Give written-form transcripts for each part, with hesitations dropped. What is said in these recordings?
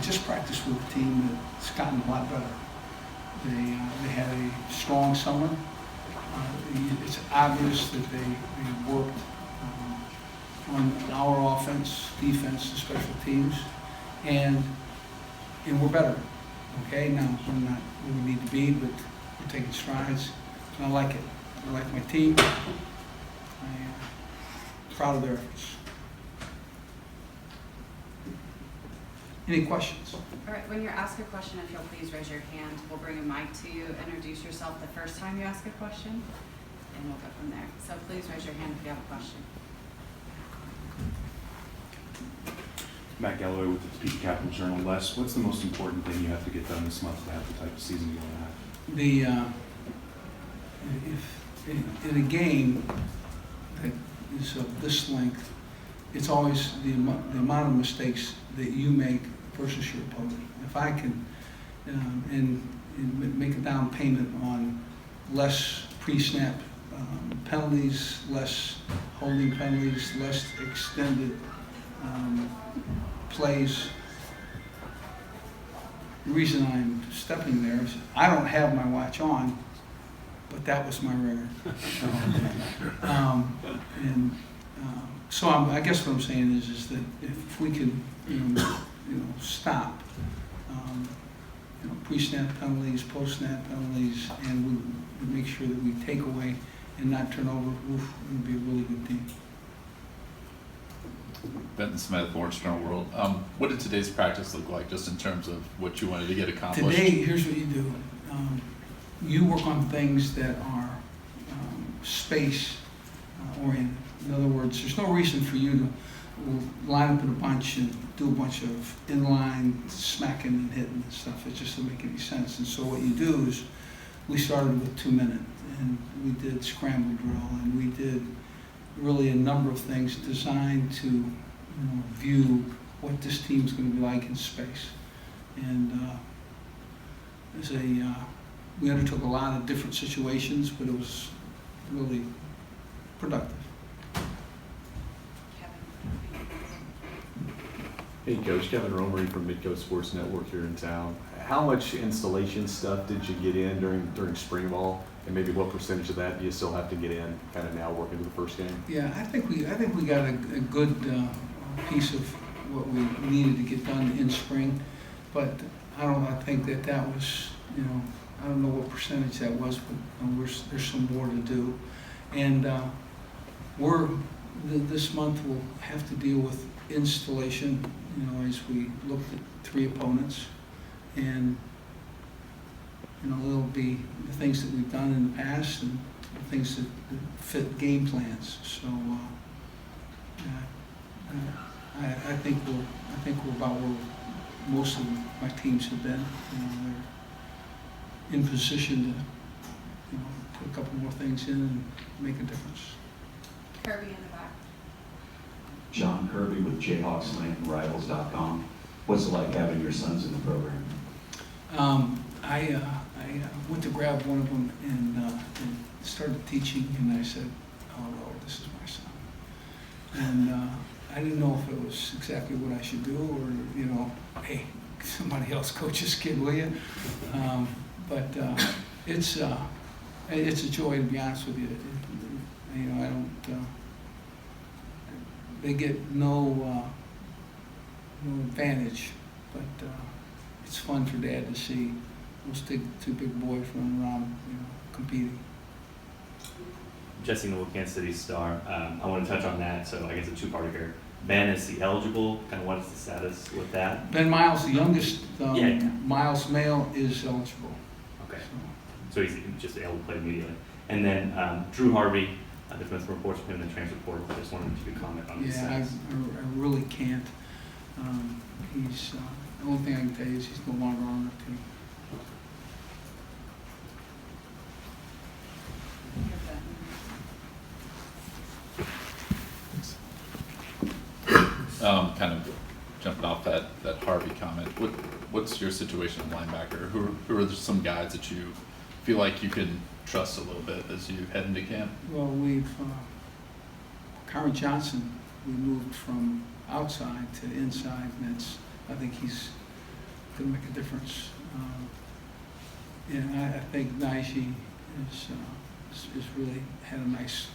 just practiced with a team that's gotten a lot better. They had a strong summer. It's obvious that they worked on our offense, defense, and special teams, and we're better. Okay, now we're not where we need to be, but we're taking strides. And I like it. I like my team. I'm proud of their efforts. Any questions? All right, when you're asked a question, if you'll please raise your hand, we'll bring a mic to you. Introduce yourself the first time you ask a question, and we'll go from there. So please raise your hand if you have a question. Matt Galloway with the Topeka Capital Journal. Les, what's the most important thing you have to get done this month to have the type of season you want to have? If in a game that is of this length, it's always the amount of mistakes that you make versus your opponent. If I can and make a down payment on less pre-snap penalties, less holding penalties, less extended plays. The reason I'm stepping there is I don't have my watch on, but that was my ringer. So I guess what I'm saying is that if we can stop pre-snap penalties, post-snap penalties, and we make sure that we take away and not turn over, it would be a really good team. Benton Smith, Lawrence Journal World. What did today's practice look like, just in terms of what you wanted to get accomplished? Today, here's what you do. You work on things that are space oriented. In other words, there's no reason for you to line up in a bunch and do a bunch of inline smacking and hitting and stuff. It just doesn't make any sense. And so what you do is, we started with 2 minute, and we did scramble drill, and we did really a number of things designed to view what this team's going to be like in space. And we undertook a lot of different situations, but it was really productive. Hey Coach, Kevin Romery from Midco Sports Network here in town. How much installation stuff did you get in during spring ball, and maybe what percentage of that do you still have to get in kind of now working to the first game? Yeah, I think we got a good piece of what we needed to get done in spring, but I think that was, I don't know what percentage that was, but there's some more to do. And this month we'll have to deal with installation, as we looked at 3 opponents, and it'll be the things that we've done in the past and the things that fit game plans. So I think we're about where most of my teams have been. They're in position to put a couple more things in and make a difference. Kirby in the back. John Kirby with JayhawksLandRivals.com. What's it like having your sons in the program? I went to grab one of them and started teaching, and I said, "Oh Lord, this is my son." And I didn't know if it was exactly what I should do, or hey, somebody else coach this kid, will you? But it's a joy, to be honest with you. I don't. They get no advantage, but it's fun for Dad to see those 2 big boys running around, competing. Jesse Newell, Kansas City Star. I want to touch on that, so I guess a 2-parter here. Ben, is he eligible? Kind of what is the status with that? Ben Miles, the youngest Yeah. Miles male, is eligible. Okay. So he's just able to play immediately. And then Drew Harvey, there's been some reports of him in the transfer portal. I just wondered if you could comment on his Yeah, status. I really can't. He's the only thing I can tell you is he's no longer on the team. Kind of jumping off that Harvey comment, what's your situation in linebacker? Who are some guys that you feel like you can trust a little bit as you head into camp? Well, we've Kyron Johnson, we moved from outside to inside, and I think he's going to make a difference. And I think Najee is really had a nice,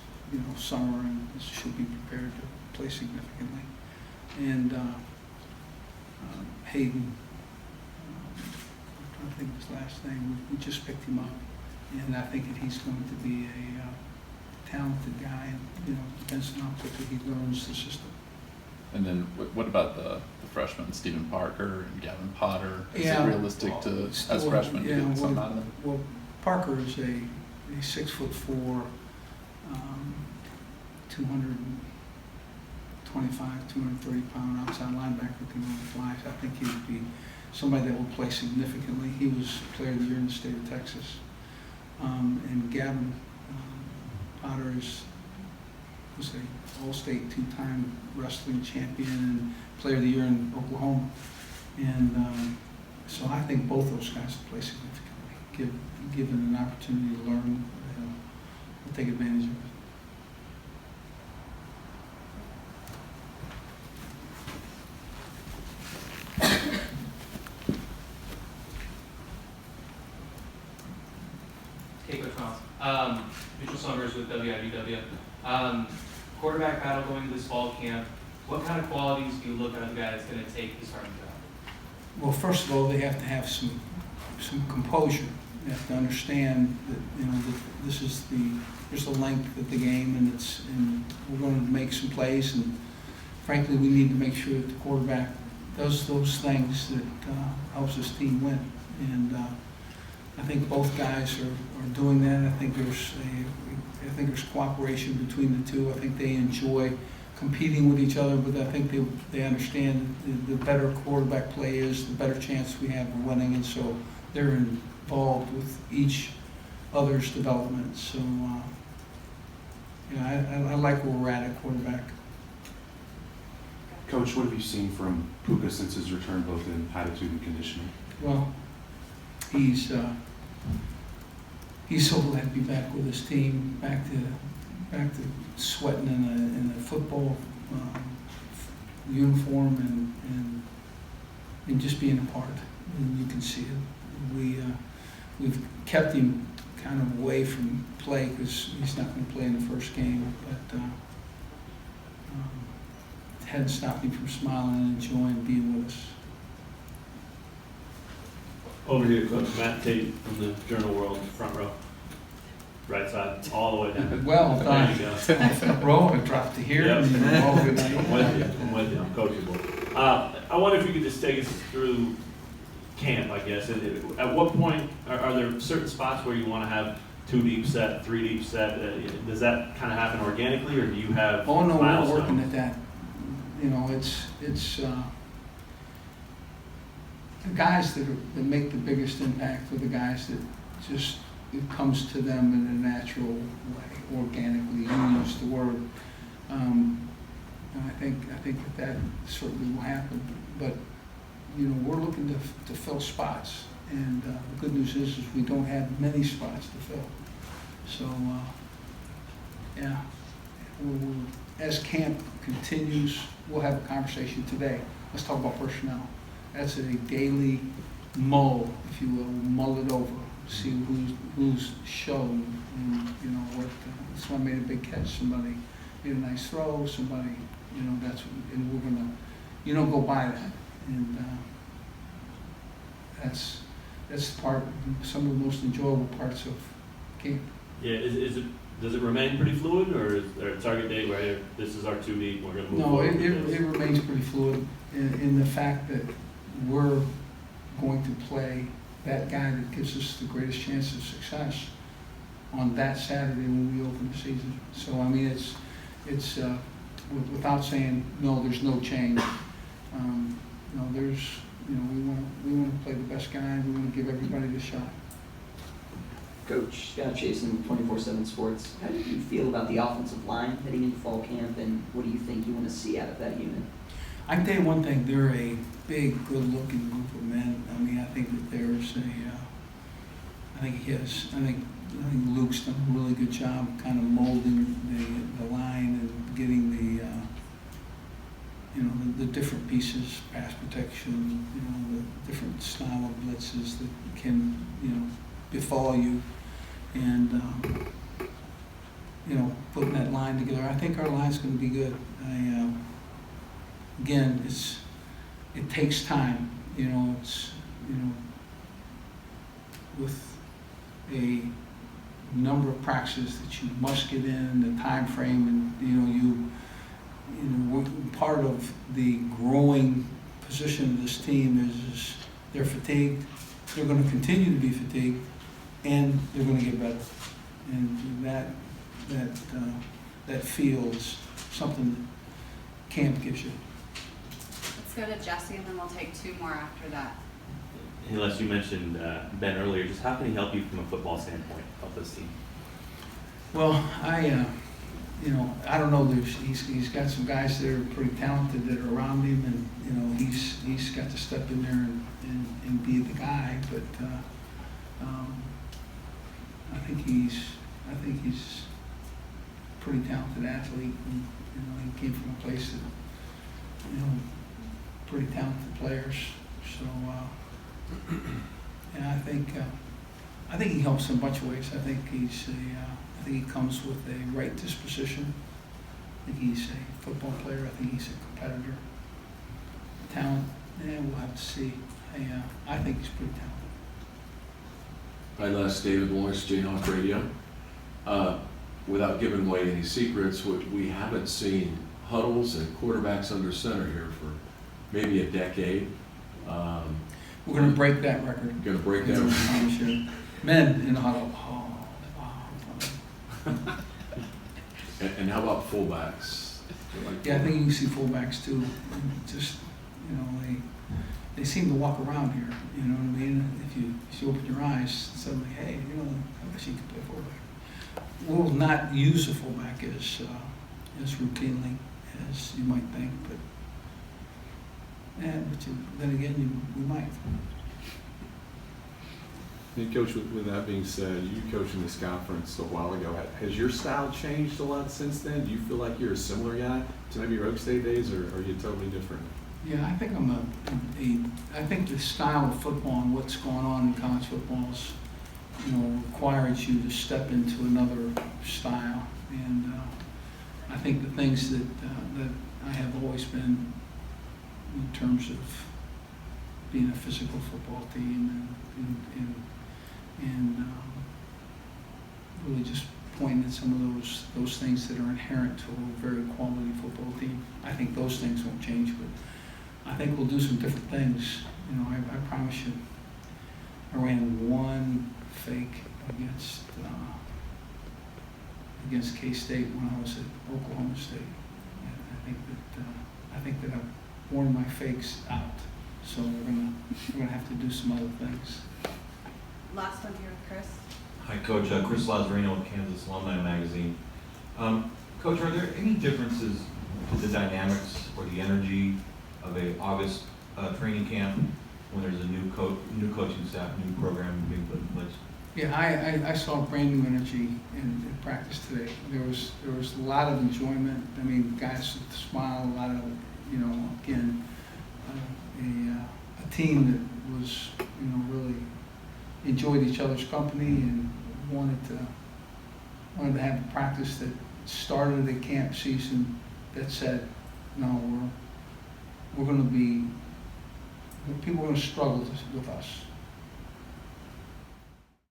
summer and should be prepared to play significantly. And Hayden, I'm trying to think of his last name. We just picked him up, and I think that he's going to be a talented guy. And depends on how quickly he learns the system. And then what about the freshmen, Stephen Parker and Gavin Potter? Is Yeah. it realistic to, as freshmen, to get something out of them? Well, Parker is a 6'4", 225, 230 pound outside linebacker can really fly. I think he would be somebody that will play significantly. He was Player of the Year in the state of Texas. And Gavin Potter was a All-State 2-time wrestling champion and Player of the Year in Oklahoma. And so I think both those guys will play significantly. Given an opportunity to learn, we'll take advantage of it. Hey, Coach Miles. Mitchell Summers with WIBW. Quarterback battle going into this fall camp. What kind of qualities do you look at a guy that's going to take the starting job? Well, first of all, they have to have some composure. They have to understand that that there's the length of the game, and we're going to make some plays, and frankly, we need to make sure that the quarterback does those things that helps his team win. And I think both guys are doing that. I think there's cooperation between the two. I think they enjoy competing with each other, but I think they understand the better quarterback play is, the better chance we have of winning, and so they're involved with each other's development. So, I like where we're at quarterback. Coach, what have you seen from Puka since his return, both in attitude and conditioning? Well, he's so glad to be back with his team, back to sweating in a football uniform and just being a part. And you can see it. We've kept him kind of away from play because he's not going to play in the first game, but hadn't stopped him from smiling and enjoying being with us. Over here, Coach Matt Tate from the Journal World, front row. Right side, all the way down. Well done. There you go. Front row, I dropped to here. Yep. And all good. I'm with you, I'm coachable. I wonder if you could just take us through camp, I guess. At what point, are there certain spots where you want to have 2 deep set, 3 deep set? Does that kind of happen organically, or do you have Oh, no, milestones? we're working at that. It's the guys that make the biggest impact are the guys that just, it comes to them in a natural way, organically. You use the word. And I think that certainly will happen. But we're looking to fill spots, and the good news is we don't have many spots to fill. So as camp continues, we'll have a conversation today. Let's talk about personnel. That's a daily mull, if you will. Mull it over, see who's shown, and what. Somebody made a big catch, somebody made a nice throw, somebody, that's what, and we're gonna, you don't go by that, and that's part, some of the most enjoyable parts of camp. Yeah, does it remain pretty fluid, or is there a target date where this is our 2 deep, we're going to move No, forward it with this? remains pretty fluid in the fact that we're going to play that guy that gives us the greatest chance of success on that Saturday when we open the season. So, I mean, it's without saying, no, there's no change. We want to play the best guy. We want to give everybody the shot. Coach Scott Chasen, 24/7 Sports. How do you feel about the offensive line heading into fall camp, and what do you think you want to see out of that unit? I can tell you one thing, they're a big, good-looking group of men. I mean, I think that there's I think Luke's done a really good job kind of molding the line and getting the different pieces, pass protection, the different different style of blitzes that can, befall you. And, putting that line together, I think our line's gonna be good. Again, it takes time, with a number of practices that you must get in, the time frame, and, part of the growing position of this team is they're fatigued, they're gonna continue to be fatigued, and they're gonna get better. And that feels something that camp gives you. Let's go to Jesse, and then we'll take two more after that. Hey Les, you mentioned Ben earlier, just how can he help you from a football standpoint, help this team? Well, I don't know, he's got some guys that are pretty talented that are around him, and, he's got to step in there and be the guy, but, I think he's a pretty talented athlete, and, he came from a place that, pretty talented players, so, and I think he helps in a bunch of ways. I think I think he comes with a right disposition. I think he's a football player. I think he's a competitor. Talent, we'll have to see. I think he's pretty talented. Hi Les, David Lawrence, Jayhawk Radio. Without giving away any secrets, we haven't seen huddles and quarterbacks under center here for maybe a decade. We're going to break that record. Going to break that record. Sure. Men in the huddle. And how about fullbacks? Yeah, I think you can see fullbacks too. Just, they seem to walk around here. You know what I mean? If you open your eyes, suddenly, hey, I wish you could play fullback. We'll not use the fullback as routinely as you might think, but then again, we might. And Coach, with that being said, you coached in this conference a while ago. Has your style changed a lot since then? Do you feel like you're a similar guy to maybe your Oak State days, or are you totally different? Yeah, I think I think the style of football and what's going on in college football is, requires you to step into another style. And I think the things that I have always been in terms of being a physical football team and really just pointing at some of those things that are inherent to a very quality football team. I think those things won't change, but I think we'll do some different things. I promise you, I ran one fake against K-State when I was at Oklahoma State. And I think that I've worn my fakes out. So we're gonna have to do some other things. Last one here with Chris. Hi, Coach. Chris Lazarino with Kansas Alumni Magazine. Coach, are there any differences to the dynamics or the energy of a August training camp when there's a new coaching staff, new program being put in place? Yeah, I saw brand new energy in practice today. There was a lot of enjoyment. I mean, guys smiled, a lot of, again, a team that was, really enjoyed each other's company and wanted to have a practice that started a camp season that said, no, we're going to be, people are going to struggle with us.